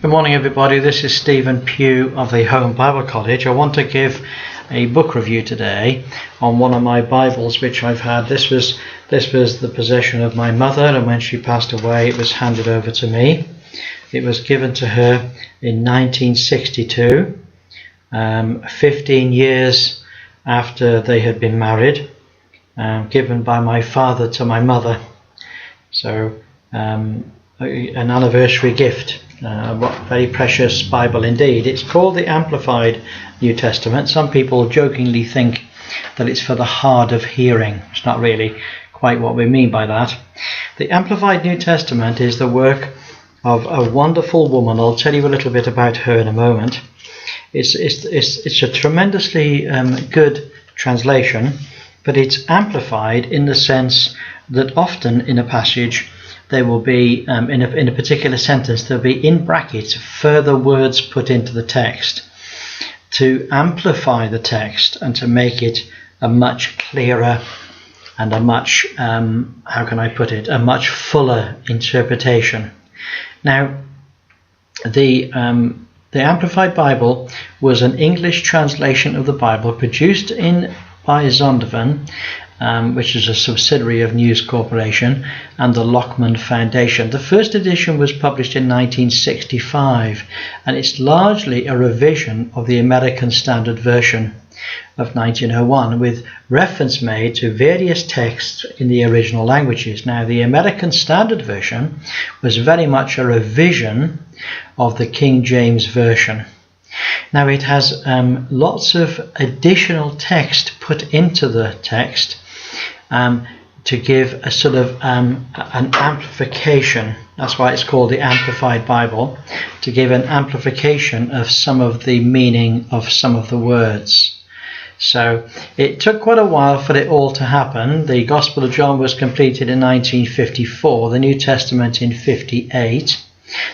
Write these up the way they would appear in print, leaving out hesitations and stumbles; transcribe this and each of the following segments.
Good morning, everybody. This is Stephen Pugh of the Home Bible College. I want to give a book review today on one of my Bibles which I've had. This was the possession of my mother, and when she passed away it was handed over to me. It was given to her in 1962, 15 years after they had been married, given by my father to my mother. So an anniversary gift. What very precious Bible indeed. It's called the Amplified New Testament. Some people jokingly think that it's for the hard of hearing. It's not really quite what we mean by that. The Amplified New Testament is the work of a wonderful woman. I'll tell you a little bit about her in a moment. It's a tremendously good translation, but it's amplified in the sense that often in a passage there will be, in a particular sentence, there'll be in brackets further words put into the text to amplify the text and to make it a much clearer and a much, a much fuller interpretation. Now, the Amplified Bible was an English translation of the Bible produced by Zondervan, which is a subsidiary of News Corporation, and the Lockman Foundation. The first edition was published in 1965, and it's largely a revision of the American Standard Version of 1901, with reference made to various texts in the original languages. Now, the American Standard Version was very much a revision of the King James Version. Now, it has lots of additional text put into the text to give a sort of an amplification. That's why it's called the Amplified Bible, to give an amplification of some of the meaning of some of the words. So it took quite a while for it all to happen. The Gospel of John was completed in 1954, the New Testament in 58.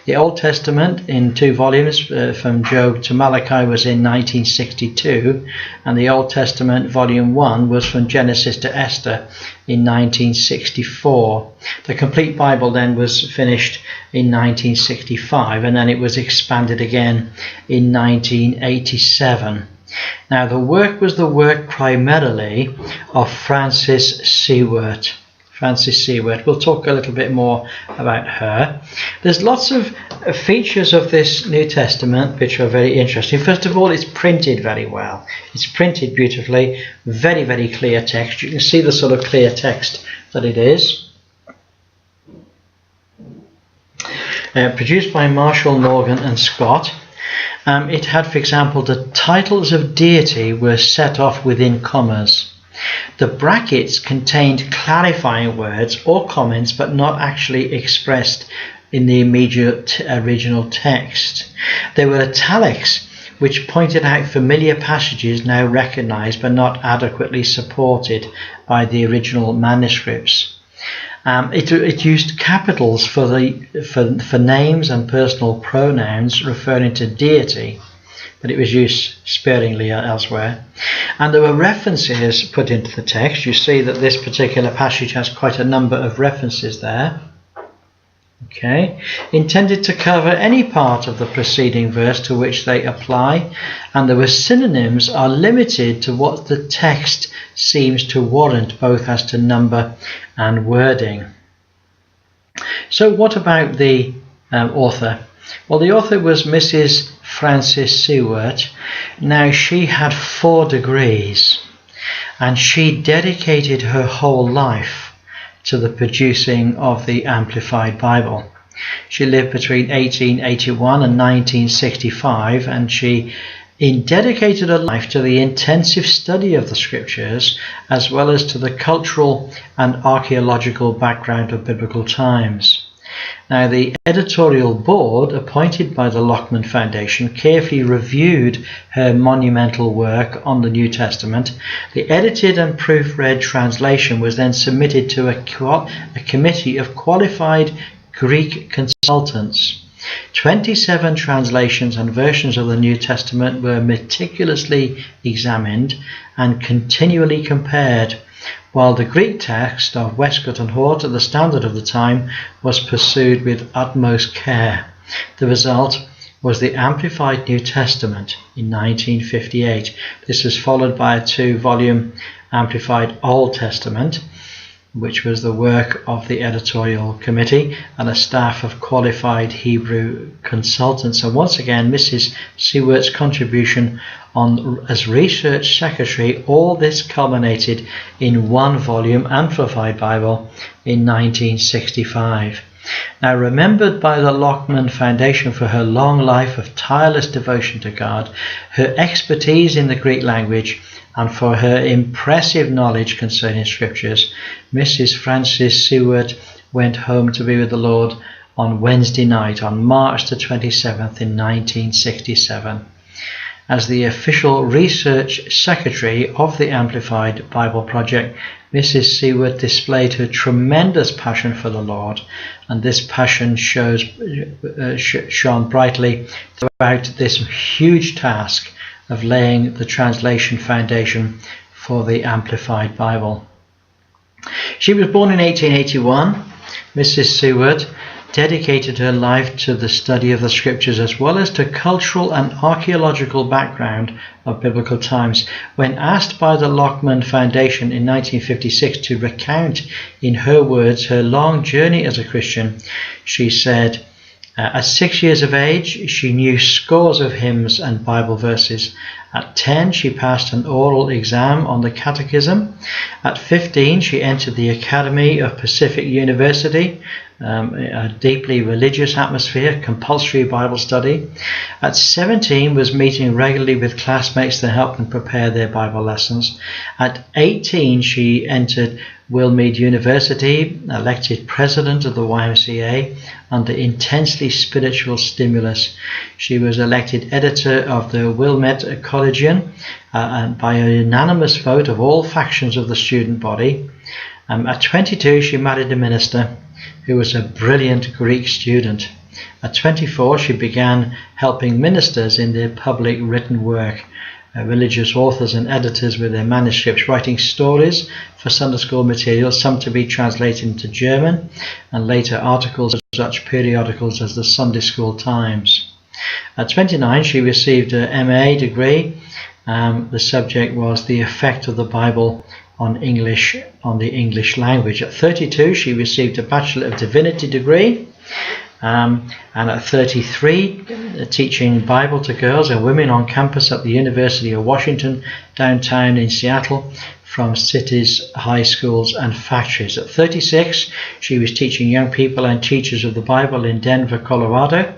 The Old Testament in 2 volumes from Job to Malachi was in 1962, and the Old Testament volume 1 was from Genesis to Esther in 1964. The complete Bible then was finished in 1965, and then it was expanded again in 1987. Now, the work was the work primarily of Frances Seward. We'll talk a little bit more about her. There's lots of features of this New Testament which are very interesting. First of all, it's printed very well. It's printed beautifully, very, very clear text. You can see the sort of clear text that it is. Produced by Marshall, Morgan and Scott. It had, for example, the titles of deity were set off within commas. The brackets contained clarifying words or comments, but not actually expressed in the immediate original text. There were italics, which pointed out familiar passages now recognized but not adequately supported by the original manuscripts. It used capitals for names and personal pronouns referring to deity, but it was used sparingly elsewhere. And there were references put into the text. You see that this particular passage has quite a number of references there. Okay, intended to cover any part of the preceding verse to which they apply, and the synonyms are limited to what the text seems to warrant, both as to number and wording. So what about the author? Well, the author was Mrs. Frances Seward. Now, she had 4 degrees, and she dedicated her whole life to the producing of the Amplified Bible. She lived between 1881 and 1965, and she dedicated her life to the intensive study of the Scriptures, as well as to the cultural and archaeological background of biblical times. Now, the editorial board appointed by the Lockman Foundation carefully reviewed her monumental work on the New Testament. The edited and proofread translation was then submitted to a committee of qualified Greek consultants. 27 translations and versions of the New Testament were meticulously examined and continually compared, while the Greek text of Westcott and Hort, the standard of the time, was pursued with utmost care. The result was the Amplified New Testament in 1958. This was followed by a 2-volume Amplified Old Testament, which was the work of the editorial committee and a staff of qualified Hebrew consultants. And once again, Mrs. Sewart's contribution as research secretary, all this culminated in 1-volume Amplified Bible in 1965. Now, remembered by the Lockman Foundation for her long life of tireless devotion to God, her expertise in the Greek language, and for her impressive knowledge concerning scriptures, Mrs. Frances Seward went home to be with the Lord on Wednesday night, on March the 27th in 1967. As the official research secretary of the Amplified Bible Project, Mrs. Seward displayed her tremendous passion for the Lord, and this passion shone brightly throughout this huge task of laying the translation foundation for the Amplified Bible. She was born in 1881. Mrs. Seward dedicated her life to the study of the scriptures as well as to cultural and archaeological background of biblical times. When asked by the Lockman Foundation in 1956 to recount in her words her long journey as a Christian, she said, at 6 years of age, she knew scores of hymns and Bible verses. At 10, she passed an oral exam on the Catechism. At 15, she entered the Academy of Pacific University, a deeply religious atmosphere, compulsory Bible study. At 17, was meeting regularly with classmates to help them prepare their Bible lessons. At 18, she entered Wilmead University, elected president of the YMCA under intensely spiritual stimulus. She was elected editor of the Wilmette Collegian and by a unanimous vote of all factions of the student body. At 22, she married a minister who was a brilliant Greek student. At 24, she began helping ministers in their public written work, religious authors and editors with their manuscripts, writing stories for Sunday school materials, some to be translated into German, and later articles of such periodicals as the Sunday School Times. At 29, she received an MA degree. The subject was the effect of the Bible on the English language. At 32, she received a Bachelor of Divinity degree. And at 33, teaching Bible to girls and women on campus at the University of Washington, downtown in Seattle, from cities, high schools and factories. At 36, she was teaching young people and teachers of the Bible in Denver, Colorado.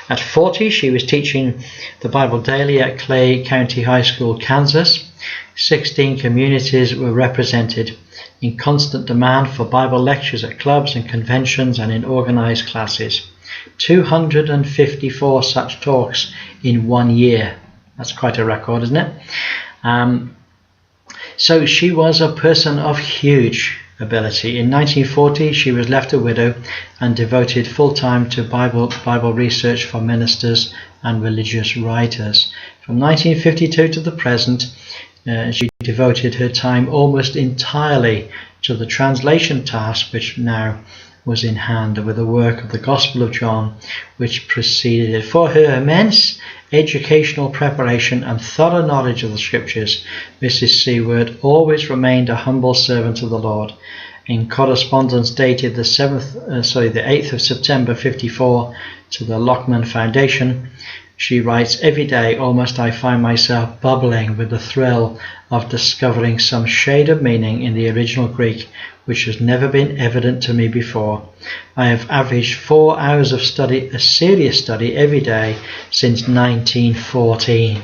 At 40, she was teaching the Bible daily at Clay County High School, Kansas. 16 communities were represented, in constant demand for Bible lectures at clubs and conventions and in organized classes. 254 such talks in 1 year. That's quite a record, isn't it? So she was a person of huge ability. In 1940, she was left a widow and devoted full-time to Bible research for ministers and religious writers. From 1952 to the present, she devoted her time almost entirely to the translation task which now was in hand, with the work of the Gospel of John which preceded it. For her immense educational preparation and thorough knowledge of the Scriptures, Mrs. Seward always remained a humble servant of the Lord. In correspondence dated the 8th of September 54 to the Lockman Foundation, she writes, "Every day almost I find myself bubbling with the thrill of discovering some shade of meaning in the original Greek which has never been evident to me before. I have averaged 4 hours of study, a serious study, every day since 1914.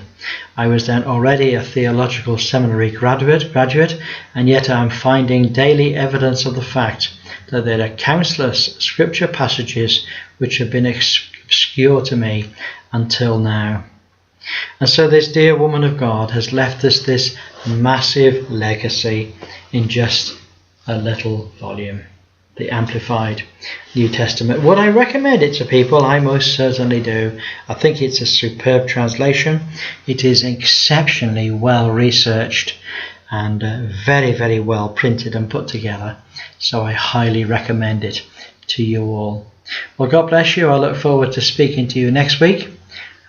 I was then already a theological seminary graduate, and yet I am finding daily evidence of the fact that there are countless scripture passages which have been obscure to me until now." And so this dear woman of God has left us this massive legacy in just a little volume, the Amplified New Testament. Would I recommend it to people? I most certainly do. I think it's a superb translation. It is exceptionally well researched and very, very well printed and put together. So I highly recommend it to you all. Well, God bless you. I look forward to speaking to you next week.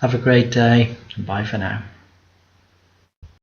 Have a great day, and bye for now.